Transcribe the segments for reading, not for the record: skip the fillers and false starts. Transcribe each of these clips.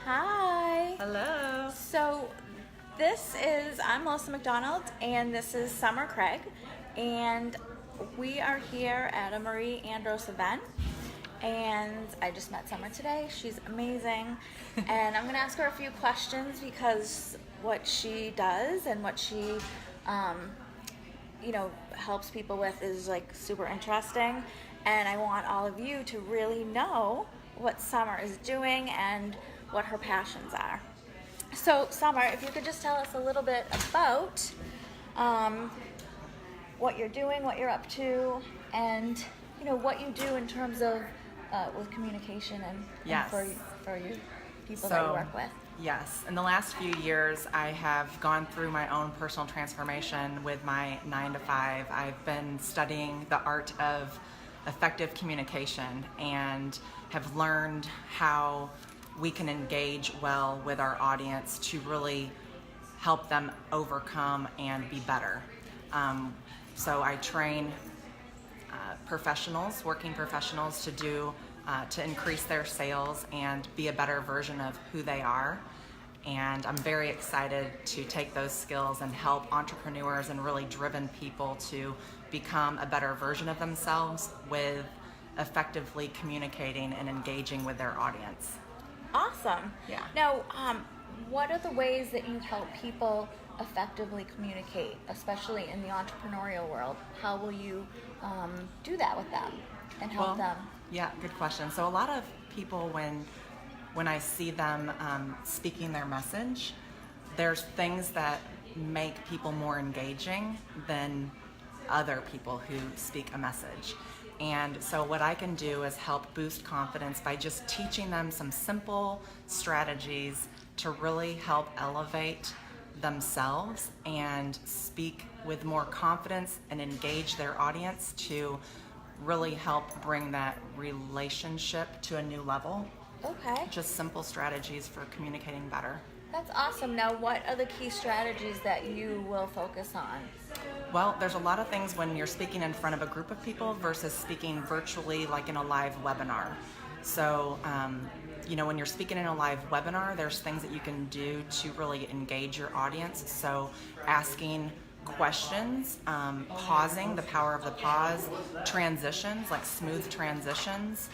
Hi. Hello. So I'm Melissa McDonald, and this is Summer Craig, and we are here at a Marie Andros event. And I just met Summer today. She's amazing, and I'm gonna ask her a few questions because what she does and what she, helps people with is like super interesting. And I want all of you to really know what Summer is doing and what her passions are. So, Summer, if you could just tell us a little bit about what you're doing, what you're up to, and what you do in terms of with communication and Yes. for you people that you work with. Yes, in the last few years, I have gone through my own personal transformation with my 9 to 5. I've been studying the art of effective communication and have learned how we can engage well with our audience to really help them overcome and be better. So I train working professionals to increase their sales and be a better version of who they are. And I'm very excited to take those skills and help entrepreneurs and really driven people to become a better version of themselves with effectively communicating and engaging with their audience. Awesome. Yeah. Now, what are the ways that you help people effectively communicate, especially in the entrepreneurial world? How will you do that with them and help them? Yeah, good question. So a lot of people, when I see them speaking their message, there's things that make people more engaging than other people who speak a message. And so what I can do is help boost confidence by just teaching them some simple strategies to really help elevate themselves and speak with more confidence and engage their audience to really help bring that relationship to a new level. Okay. Just simple strategies for communicating better. That's awesome. Now, what are the key strategies that you will focus on? Well, there's a lot of things when you're speaking in front of a group of people versus speaking virtually like in a live webinar. So, when you're speaking in a live webinar, there's things that you can do to really engage your audience. So asking questions, pausing, the power of the pause, transitions, like smooth transitions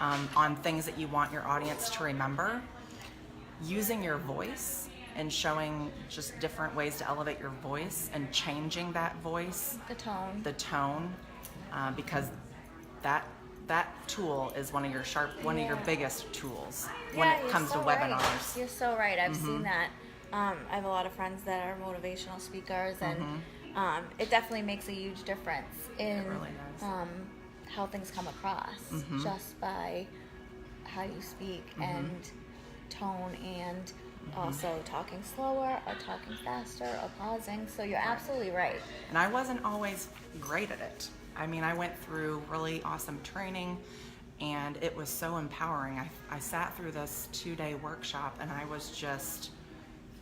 on things that you want your audience to remember, using your voice and showing just different ways to elevate your voice and changing that voice, the tone, because that tool is one of your biggest tools when it comes to webinars. Right. You're so right. I've seen that. I have a lot of friends that are motivational speakers, and it definitely makes a huge difference in how things come across just by how you speak and tone, and also talking slower or talking faster or pausing. So you're absolutely right. And I wasn't always great at it. I mean, I went through really awesome training, and it was so empowering. I sat through this 2-day workshop, and I was just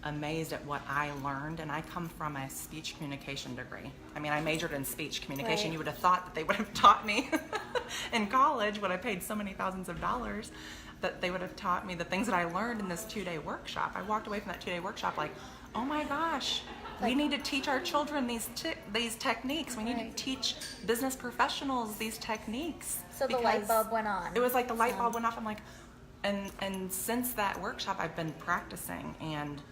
amazed at what I learned. And I come from a speech communication degree. I mean, I majored in speech communication. Right. You would have thought that they would have taught me in college, when I paid so many thousands of dollars, that they would have taught me the things that I learned in this 2-day workshop. I walked away from that 2-day workshop like, oh my gosh, we need to teach our children these techniques. We need to teach business professionals these techniques. So the light bulb went on. It was like the light bulb went off. I'm like, and since that workshop, I've been practicing and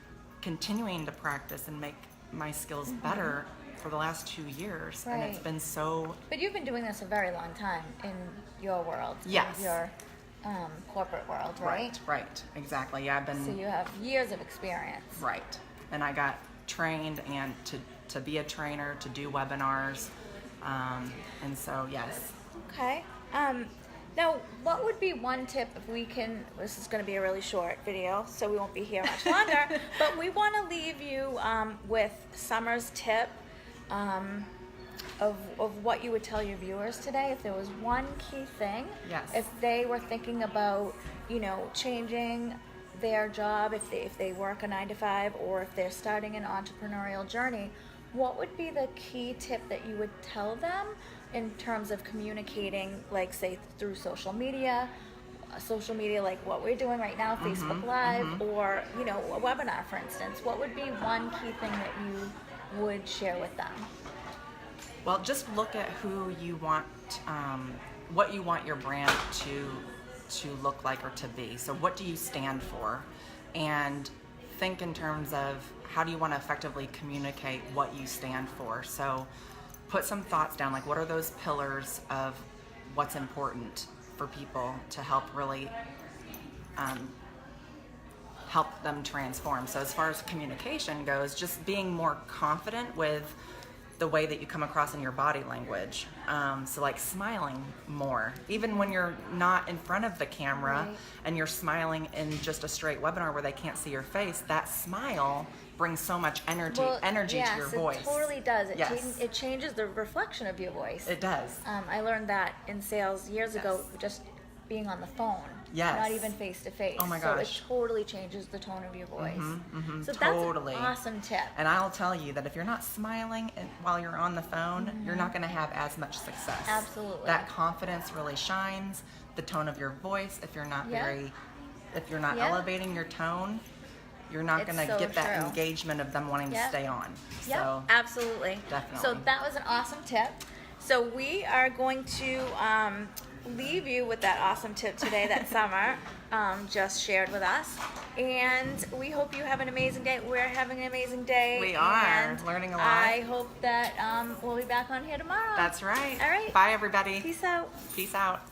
continuing to practice and make my skills better for the last 2 years. Right. And it's been so... But you've been doing this a very long time in your world. Yes. In your corporate world, right? Right, exactly. Yeah, I've been... So you have years of experience. Right. And I got trained and to be a trainer, to do webinars. And so, yes. Okay. Now, what would be one tip if we can, this is going to be a really short video, so we won't be here much longer, but we want to leave you with Summer's tip of what you would tell your viewers today. If there was one key thing, Yes. if they were thinking about, changing their job, if they work a 9 to 5, or if they're starting an entrepreneurial journey, what would be the key tip that you would tell them in terms of communicating, like say through social media, social media, like what we're doing right now, Facebook Live, or, you know, a webinar, for instance, what would be one key thing that you would share with them? Well, just look at who you want, what you want your brand to look like or to be. So what do you stand for? And think in terms of how do you want to effectively communicate what you stand for. So put some thoughts down, like what are those pillars of what's important for people to help really help them transform. So as far as communication goes, just being more confident with the way that you come across in your body language. So like smiling more, even when you're not in front of the camera, right, and you're smiling in just a straight webinar where they can't see your face, that smile brings so much energy Yes, to your voice. It totally does. Yes. It changes the reflection of your voice. It does. I learned that in sales years ago, just being on the phone. Yes. Not even face to face. Oh my So gosh. it totally changes the tone of your voice. So Totally. that's an awesome tip. And I'll tell you that if you're not smiling while you're on the phone, you're not going to have as much success. Absolutely. That confidence really shines. The tone of your voice, if you're not if you're not Yeah. elevating your tone, you're not It's going to so get that true. engagement of them wanting to Yep. stay on. Yeah, So absolutely. definitely. So that was an awesome tip. So we are going to leave you with that awesome tip today that Summer just shared with us. And we hope you have an amazing day. We're having an amazing day. We are and learning a lot. I hope that we'll be back on here tomorrow. That's right. All right. Bye, everybody. Peace out. Peace out.